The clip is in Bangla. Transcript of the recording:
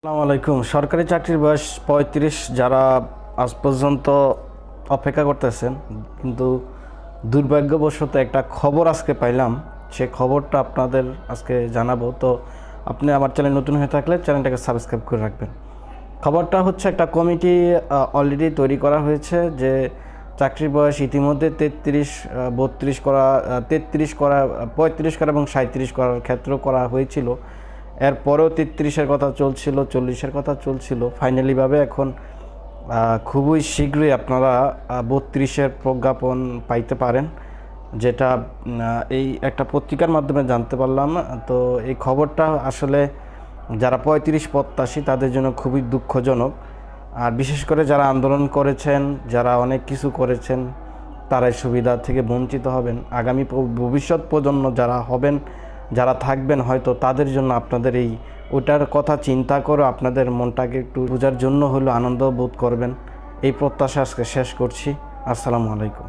আসসালামু আলাইকুম। সরকারি চাকরির বয়স ৩৫ যারা আজ পর্যন্ত অপেক্ষা করতেছেন, কিন্তু দুর্ভাগ্যবশত একটা খবর আজকে পাইলাম। সে খবরটা আপনাদের আজকে জানাবো। তো আপনি আমার চ্যানেল নতুন হয়ে থাকলে চ্যানেলটাকে সাবস্ক্রাইব করে রাখবেন। খবরটা হচ্ছে একটা কমিটি অলরেডি তৈরি করা হয়েছে যে চাকরির বয়স ইতিমধ্যে 33, 32 করা, 33 করা, 35 করা এবং 37 করার ক্ষেত্র করা হয়েছিল। এরপরেও 33-এর কথা চলছিল, 40-এর কথা চলছিল। ফাইনালিভাবে এখন খুবই শীঘ্রই আপনারা 32-এর প্রজ্ঞাপন পাইতে পারেন, যেটা এই একটা পত্রিকার মাধ্যমে জানতে পারলাম। তো এই খবরটা আসলে যারা 35 প্রত্যাশী তাদের জন্য খুবই দুঃখজনক। আর বিশেষ করে যারা আন্দোলন করেছেন, যারা অনেক কিছু করেছেন, তারা এই সুবিধা থেকে বঞ্চিত হবেন। আগামী ভবিষ্যৎ প্রজন্ম যারা হবেন, যারা থাকবেন হয়তো, তাদের জন্য আপনাদের এই ওটার কথা চিন্তা করে আপনাদের মনটাকে একটু বোঝার জন্য হলো আনন্দ বোধ করবেন। এই প্রত্যাশা আজকে শেষ করছি। আসসালামু আলাইকুম।